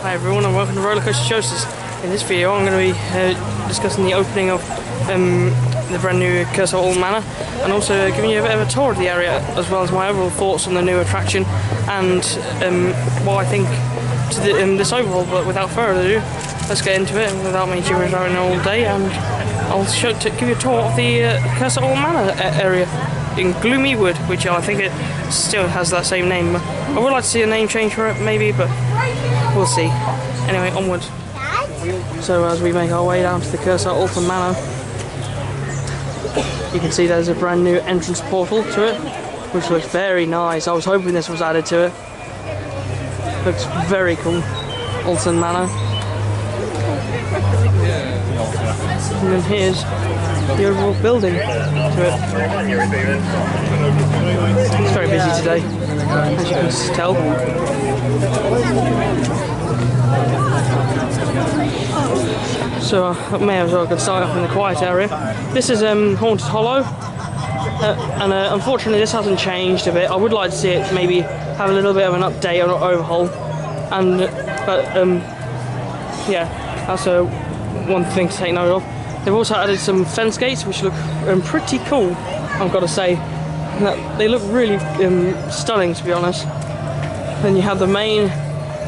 Hi everyone and welcome to Roller Coaster Choices. In this video I'm going to be discussing the opening of the brand new Alton Manor and also giving you a bit of a tour of the area as well as my overall thoughts on the new attraction and what I think to this overhaul. But without further ado, let's get into it without me gibbering around all day, and I'll give you a tour of the Alton Manor area in Gloomy Wood, which I think it still has that same name. I would like to see a name change for it maybe, but we'll see. Anyway, onwards. So as we make our way down to the Alton Manor, you can see there's a brand new entrance portal to it, which looks very nice. I was hoping this was added to it. Looks very cool. Alton Manor. And then here's the overall building to it. It's very busy today, as you can tell. So I may as well get started off in the quiet area. This is Haunted Hollow, and unfortunately this hasn't changed a bit. I would like to see it maybe have a little bit of an update or an overhaul, and yeah, that's one thing to take note of. They've also added some fence gates which look pretty cool, I've got to say. They look really stunning, to be honest. Then you have the main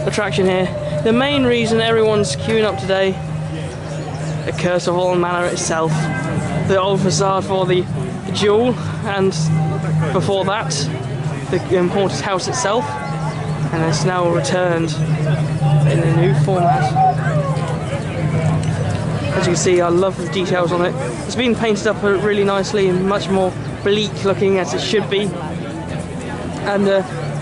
attraction here. The main reason everyone's queuing up today, the Alton Manor itself. The old facade for the jewel, and before that the haunted house itself, and it's now returned in a new format. As you can see, I love the details on it. It's been painted up really nicely and much more bleak looking as it should be. And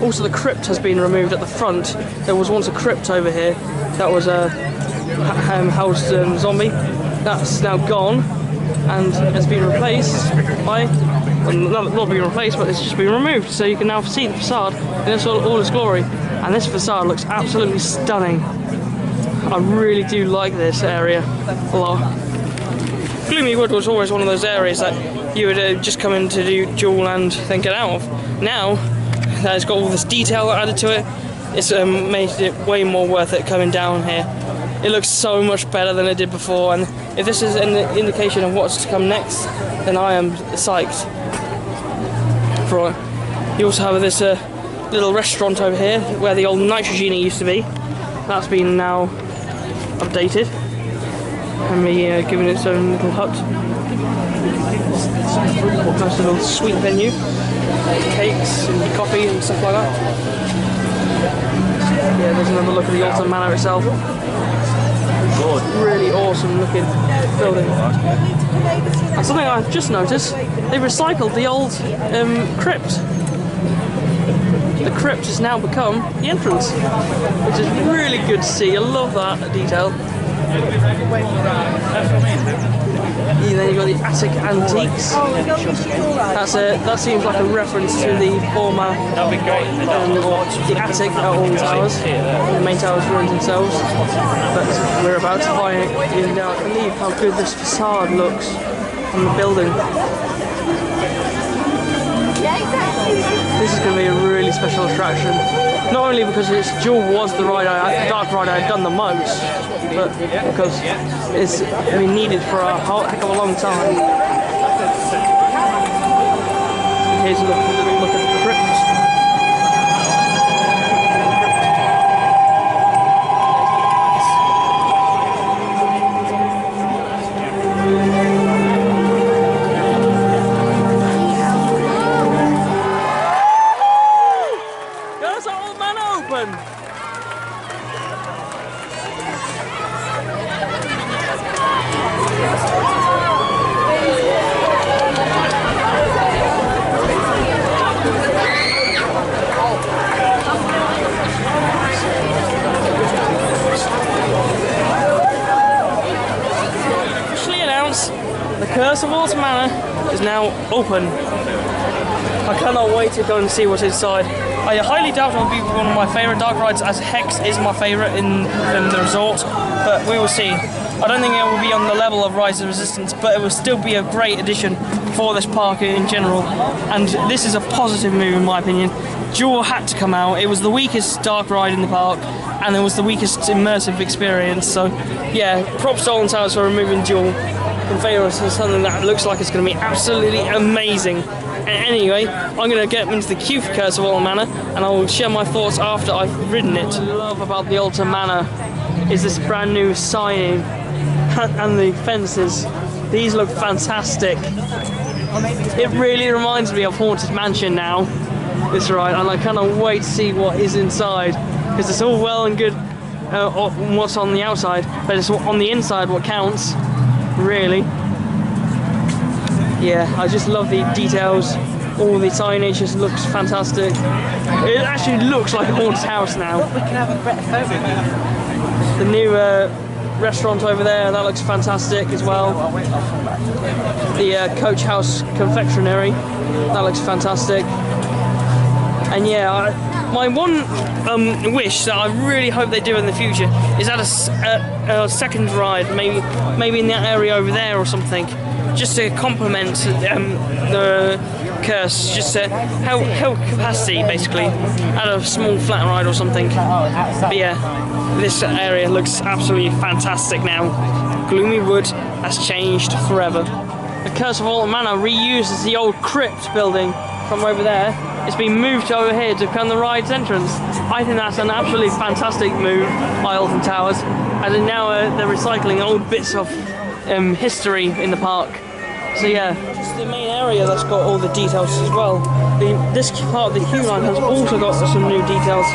also the crypt has been removed at the front. There was once a crypt over here that was housed zombie. That's now gone and has been replaced by, well, not been replaced, but it's just been removed. So you can now see the facade in all its glory. And this facade looks absolutely stunning. I really do like this area a lot. Gloomy Wood was always one of those areas that you would just come in to do Jewel and then get out of. Now that it's got all this detail added to it, it's made it way more worth it coming down here. It looks so much better than it did before, and if this is an indication of what's to come next, then I am psyched for it. You also have this little restaurant over here where the old Nitrogenie used to be. That's been now updated and given its own little hut. Nice little sweet venue, cakes and coffee and stuff like that. Yeah, there's another look at the Alton Manor itself. Really awesome looking building. And something I've just noticed, they've recycled the old crypt. The crypt has now become the entrance, which is really good to see. I love that detail. And then you've got the attic antiques. That seems like a reference to the former the attic at all the towers. The main towers ruined themselves, but we're about to find it. Now I can't believe how good this facade looks on the building. This is going to be a really special attraction. Not only because Jewel was the dark ride I had done the most, but because it's been needed for a heck of a long time. Here's a look at the crypt. The Alton Manor is now open. I cannot wait to go and see what's inside. I highly doubt it will be one of my favourite dark rides, as Hex is my favourite in the resort, but we will see. I don't think it will be on the level of Rise of Resistance, but it will still be a great addition for this park in general, and this is a positive move in my opinion. Jewel had to come out. It was the weakest dark ride in the park, and it was the weakest immersive experience, so yeah, props to Alton Towers for removing Jewel in favour of something that looks like it's going to be absolutely amazing. Anyway, I'm going to get into the queue for Curse of Alton Manor, and I will share my thoughts after I've ridden it. What I love about the Alton Manor is this brand new signing and the fences. These look fantastic. It really reminds me of Haunted Mansion now, this ride, and I cannot wait to see what is inside, because it's all well and good what's on the outside, but it's on the inside what counts, really. Yeah, I just love the details. All the signage just looks fantastic. It actually looks like a haunted house now. We can have a photo. The new restaurant over there, that looks fantastic as well. The Coach House Confectionery, that looks fantastic. And yeah, my one wish that I really hope they do in the future is add a second ride, maybe in that area over there or something, just to complement the Curse, just to help capacity basically, add a small flat ride or something. But yeah, this area looks absolutely fantastic now. Gloomy Wood has changed forever. The Curse of Alton Manor reuses the old crypt building from over there. It's been moved over here to become the ride's entrance. I think that's an absolutely fantastic move by Alton Towers, as in now they're recycling old bits of history in the park. So yeah, it's the main area that's got all the details as well. This part of the queue line has also got some new details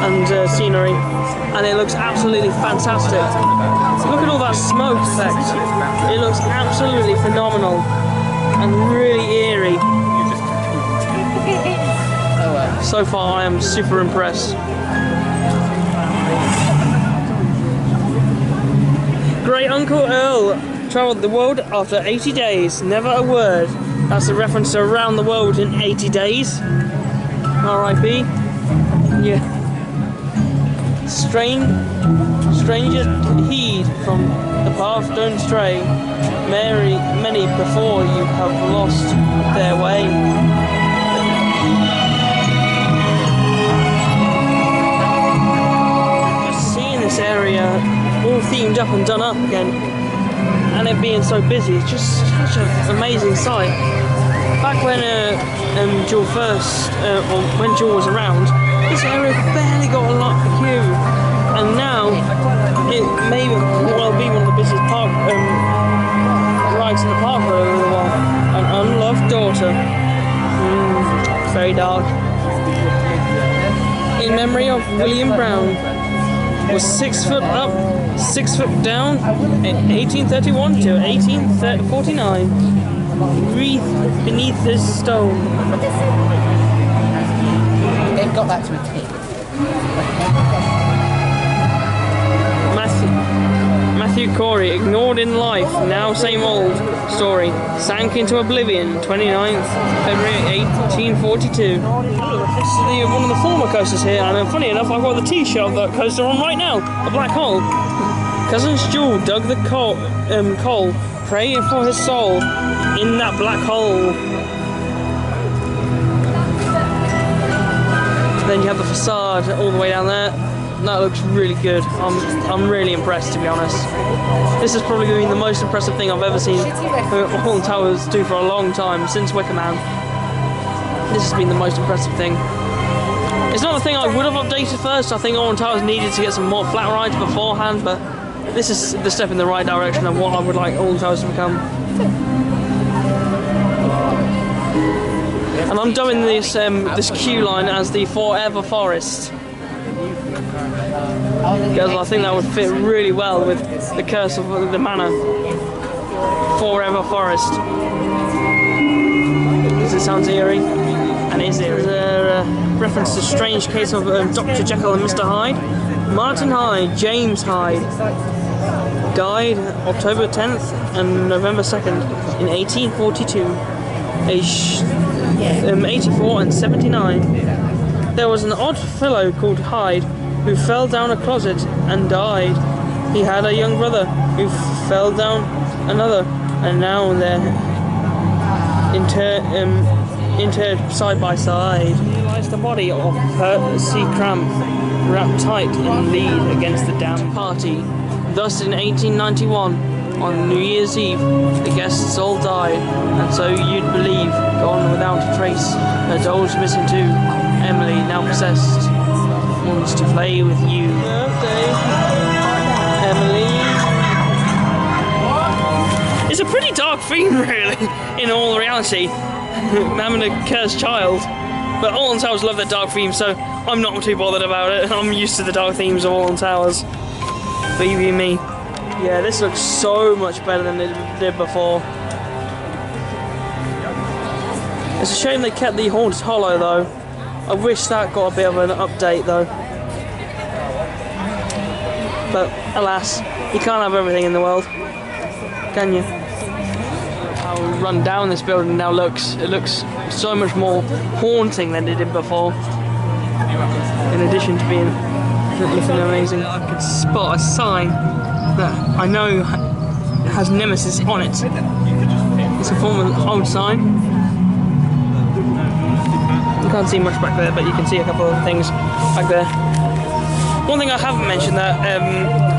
and scenery, and it looks absolutely fantastic. Look at all that smoke effect. It looks absolutely phenomenal and really eerie. So far I am super impressed. Great Uncle Earl travelled the world after 80 days, never a word. That's a reference to Around the World in 80 Days. R.I.P. Yeah. Strangers heed from the path, don't stray. Many before you have lost their way. This area all themed up and done up again, and it being so busy, it's just such an amazing sight. Back when Jewel first, or when Jewel was around, this area barely got a lot of queue, and now it may well be one of the busiest park rides in the park for a little while. An unloved daughter, very dark. In memory of William Brown, was 6 foot up, 6 foot down, in 1831 to 1849. Wreath beneath this stone. They've got that to a T. Matthew Corey, ignored in life, now same old story, sank into oblivion, 29th February 1842. This is one of the former coasters here, and funny enough, I've got the t-shirt of that coaster on right now, a black hole. Cousins Jewel dug the coal, praying for his soul in that black hole. Then you have the facade all the way down there. That looks really good. I'm really impressed, to be honest. This has probably been the most impressive thing I've ever seen Alton Towers do for a long time, since Wicker Man. This has been the most impressive thing. It's not the thing I would have updated first. I think Alton Towers needed to get some more flat rides beforehand, but this is the step in the right direction of what I would like Alton Towers to become. And I'm dubbing this this queue line as the Forever Forest, because I think that would fit really well with the Curse of the Manor. Forever Forest. Does it sound eerie? And is eerie. There's a reference to Strange Case of Dr. Jekyll and Mr. Hyde. Martin Hyde, James Hyde, died October 10th and November 2nd in 1842. Aged 84 and 79. There was an odd fellow called Hyde who fell down a closet and died. He had a young brother who fell down another, and now they're interred side by side. He lies the body of Percy Cramp wrapped tight in lead against the damp party. Thus in 1891, on New Year's Eve, the guests all died, and so you'd believe, gone without a trace. Her doll's missing too. Emily, now possessed, wants to play with you. Birthday, Emily. It's a pretty dark theme, really, in all reality, having a cursed child. But Alton Towers love their dark themes, so I'm not too bothered about it. I'm used to the dark themes of Alton Towers. Believe you me. Yeah, this looks so much better than it did before. It's a shame they kept the Haunted Hollow though. I wish that got a bit of an update though. But alas, you can't have everything in the world, can you? How run down this building now looks. It looks so much more haunting than it did before. In addition to being looking amazing. I could spot a sign that I know has Nemesis on it. It's a form of old sign. You can't see much back there, but you can see a couple of things back there. One thing I haven't mentioned that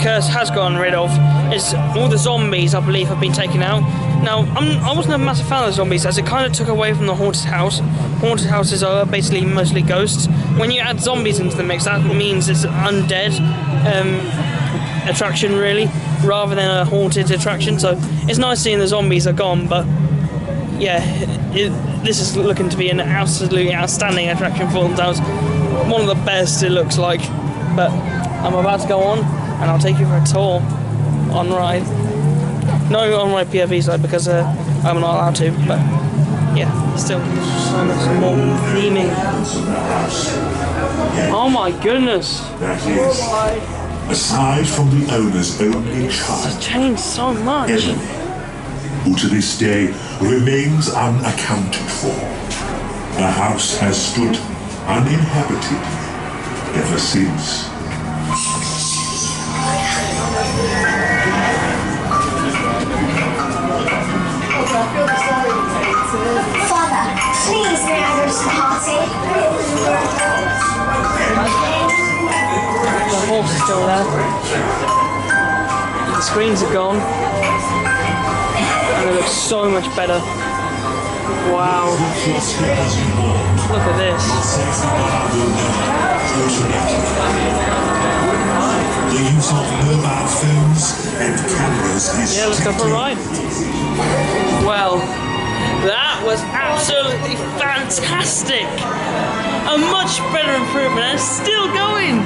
Curse has gotten rid of is all the zombies, I believe, have been taken out. Now, I wasn't a massive fan of zombies, as it kind of took away from the haunted house. Haunted houses are basically mostly ghosts. When you add zombies into the mix, that means it's an undead attraction, really, rather than a haunted attraction. So it's nice seeing the zombies are gone, but yeah, this is looking to be an absolutely outstanding attraction for Alton Towers. One of the best, it looks like. But I'm about to go on, and I'll take you for a tour on ride. No on ride POV side because I'm not allowed to, but yeah, still so much more theming. Oh my goodness! That is, aside from the owner's only child, It's changed so much. Emily, who to this day remains unaccounted for. The house has stood uninhabited ever since. Father, please may I go to the party? The horse is still there. The screens are gone. And it looks so much better. Wow. Look at this. The use of mobile phones and cameras is Yeah, let's go for a ride. Well, that was absolutely fantastic. A much better improvement, and it's still going.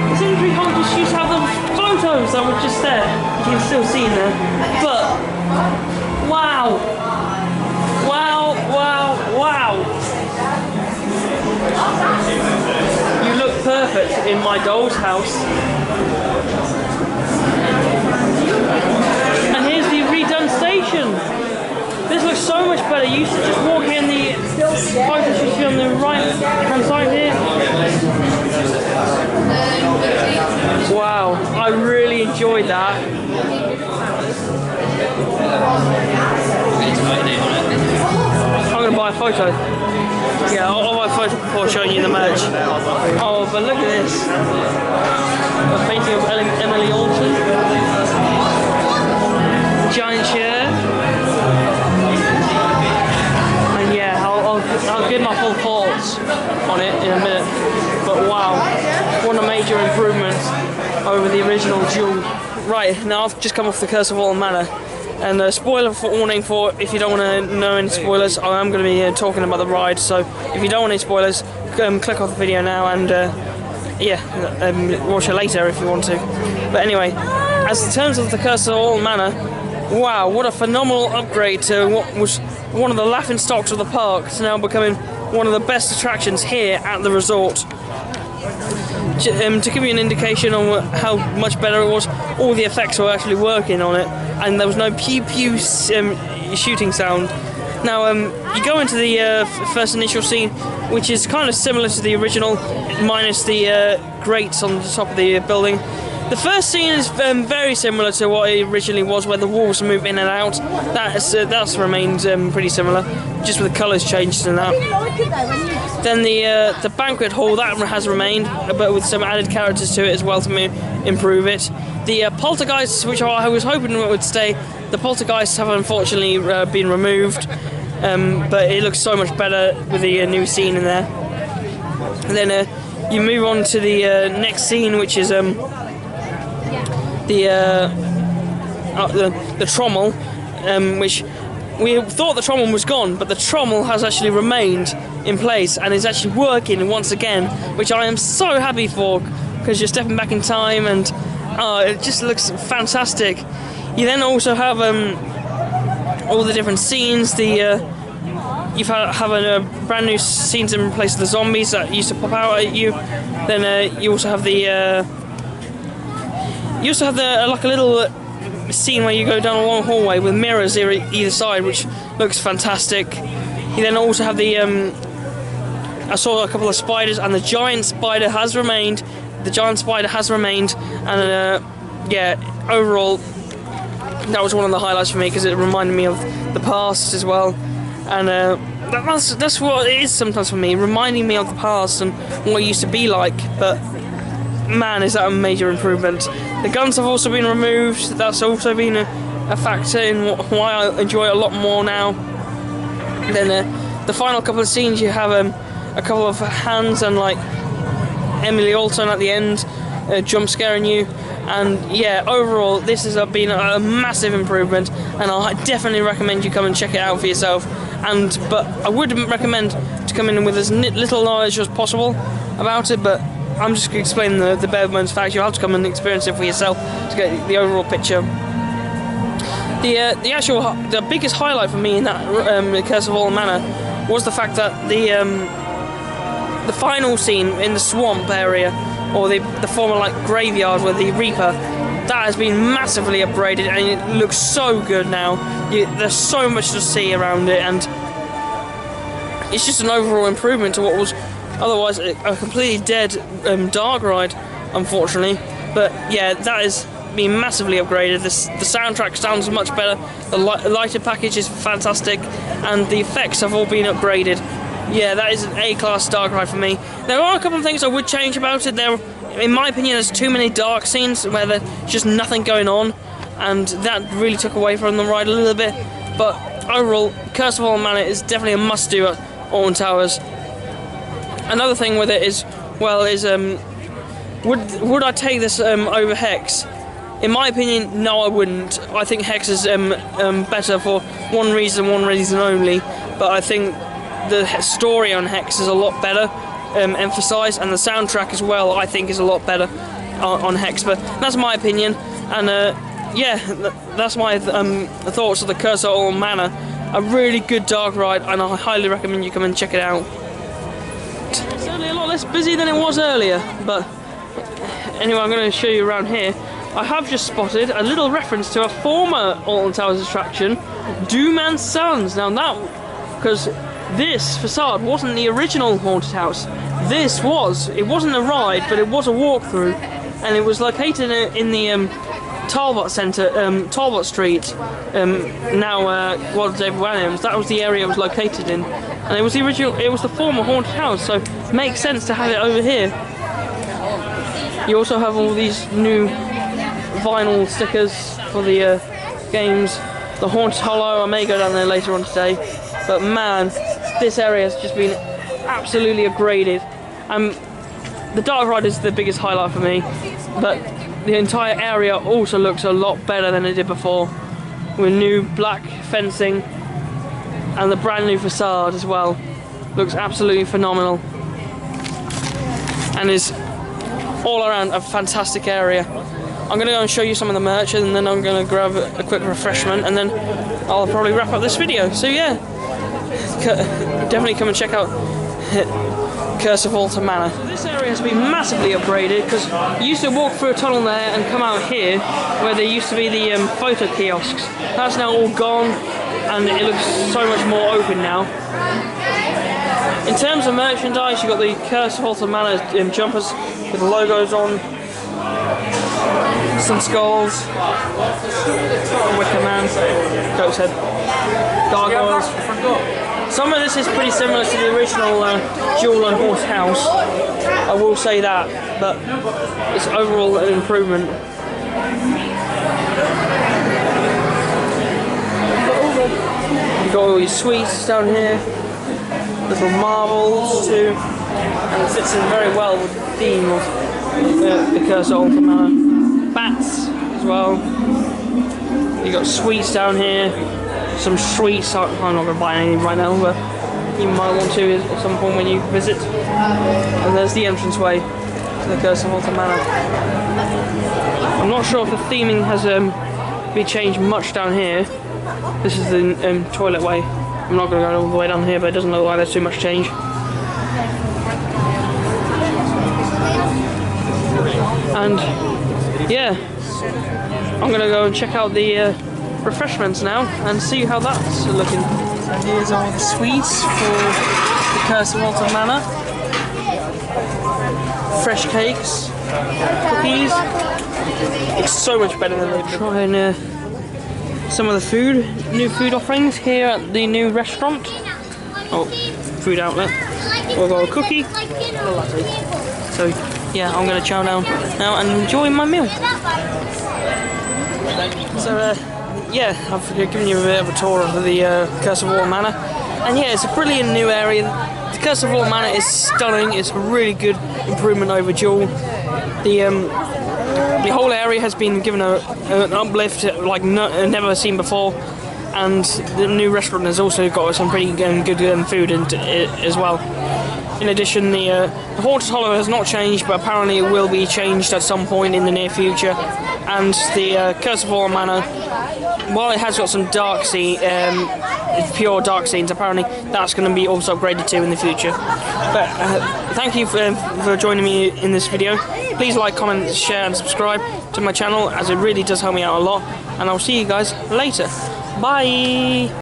It seems we can't just use how the photos that were just there. You can still see in there. But wow. Wow, wow, wow. You look perfect in my doll's house. And here's the redone station. This looks so much better. You used to just walk in the photos you see on the right hand side here. Wow, I really enjoyed that. I'm going to buy a photo. Yeah, I'll buy a photo before showing you the merch. Oh, but look at this. A painting of Emily Alton. Giant chair. And yeah, I'll give my full thoughts on it in a minute. But wow, what a major improvement over the original Jewel. Right, now I've just come off the Curse of Alton Manor. And a spoiler warning for if you don't want to know any spoilers, I am going to be talking about the ride, so if you don't want any spoilers, click off the video now and watch it later if you want to. But anyway, as in terms of the Curse of Alton Manor, wow, what a phenomenal upgrade to what was one of the laughing stocks of the park to now becoming one of the best attractions here at the resort. To give you an indication on how much better it was, all the effects were actually working on it, and there was no pew pew shooting sound. Now, you go into the first initial scene, which is kind of similar to the original, minus the grates on the top of the building. The first scene is very similar to what it originally was, where the walls move in and out. That's remained pretty similar, just with the colours changed and that. Then the banquet hall, that has remained, but with some added characters to it as well to improve it. The poltergeists, which I was hoping would stay, the poltergeists have unfortunately been removed, but it looks so much better with the new scene in there. And then you move on to the next scene, which is the trommel, which we thought the trommel was gone, but the trommel has actually remained in place and is actually working once again, which I am so happy for, because you're stepping back in time and it just looks fantastic. You then also have all the different scenes. You've a brand new scenes in place of the zombies that used to pop out at you. Then you also have like a little scene where you go down a long hallway with mirrors either side, which looks fantastic. You then also have I saw a couple of spiders, and the giant spider has remained. And yeah, overall, that was one of the highlights for me, because it reminded me of the past as well. And that's what it is sometimes for me, reminding me of the past and what it used to be like. But man, is that a major improvement. The guns have also been removed. That's also been a factor in why I enjoy it a lot more now. Then the final couple of scenes, you have a couple of hands and like Emily Alton at the end jump scaring you. And yeah, overall this has been a massive improvement, and I definitely recommend you come and check it out for yourself. But I would recommend to come in with as little knowledge as possible about it, but I'm just explaining the bare bones facts. You'll have to come and experience it for yourself to get the overall picture. The biggest highlight for me in that Curse of Alton Manor was the fact that the final scene in the swamp area, or the former like graveyard with the Reaper, that has been massively upgraded, and it looks so good now. There's so much to see around it, and it's just an overall improvement to what was otherwise a completely dead dark ride, unfortunately. But yeah, that has been massively upgraded. The soundtrack sounds much better, the lighting package is fantastic, and the effects have all been upgraded. Yeah, that is an A-class dark ride for me. There are a couple of things I would change about it. In my opinion, there's too many dark scenes where there's just nothing going on, and that really took away from the ride a little bit. But overall, Curse of Alton Manor is definitely a must-do at Alton Towers. Another thing with it is, would I take this over Hex? In my opinion, no, I wouldn't. I think Hex is better for one reason only. But I think the story on Hex is a lot better emphasised, and the soundtrack as well, I think, is a lot better on Hex. But that's my opinion, and yeah, that's my thoughts of the Curse of Alton Manor. A really good dark ride, and I highly recommend you come and check it out. It's certainly a lot less busy than it was earlier, but anyway, I'm going to show you around here. I have just spotted a little reference to a former Alton Towers attraction, Doom and Sons. Now that, because this facade wasn't the original haunted house. It wasn't a ride, but it was a walkthrough, and it was located in the Talbot Centre, Talbot Street, now Walter David Williams. That was the area it was located in, and it was the former haunted house, so it makes sense to have it over here. You also have all these new vinyl stickers for the games. The Haunted Hollow, I may go down there later on today, but man, this area has just been absolutely upgraded. The dark ride is the biggest highlight for me, but the entire area also looks a lot better than it did before, with new black fencing and the brand new facade as well. Looks absolutely phenomenal, and is all around a fantastic area. I'm going to go and show you some of the merch, and then I'm going to grab a quick refreshment, and then I'll probably wrap up this video. So yeah, definitely come and check out Curse of Alton Manor. So this area has been massively upgraded, because you used to walk through a tunnel there and come out here where there used to be the photo kiosks. That's now all gone. and it looks so much more open now. In terms of merchandise, you've got the Curse of Alton Manor jumpers with the logos on, some skulls, Wicker Man, Goat's Head, gargoyles. Some of this is pretty similar to the original Jewel and Horse house, I will say that, but it's overall an improvement. You've got all your sweets down here, little marbles too, and it fits in very well with the theme of the Curse of Alton Manor. Bats as well. You've got sweets down here, some sweets. I'm not going to buy any right now, but you might want to at some point when you visit. And there's the entranceway to the Curse of Alton Manor. I'm not sure if the theming has been changed much down here. This is the toilet way. I'm not going to go all the way down here, but it doesn't look like there's too much change. And yeah, I'm going to go and check out the refreshments now and see how that's looking. So here's all the sweets for the Curse of Alton Manor. Fresh cakes, cookies. Looks so much better than they've tried. Some of the food, new food offerings here at the new restaurant. Oh, food outlet. We've got a cookie and a latte. So yeah, I'm going to chow down now and enjoy my meal. So yeah, I've given you a bit of a tour of the Curse of Alton Manor, and yeah, it's a brilliant new area. The Curse of Alton Manor is stunning. It's a really good improvement over Jewel. The whole area has been given an uplift like never seen before, and the new restaurant has also got some pretty good food as well. In addition, the Haunted Hollow has not changed, but apparently it will be changed at some point in the near future. And the Curse of Alton Manor, while it has got some dark pure dark scenes, apparently that's going to be also upgraded to in the future. But thank you for joining me in this video. Please like, comment, share and subscribe to my channel, as it really does help me out a lot. And I'll see you guys later. Bye!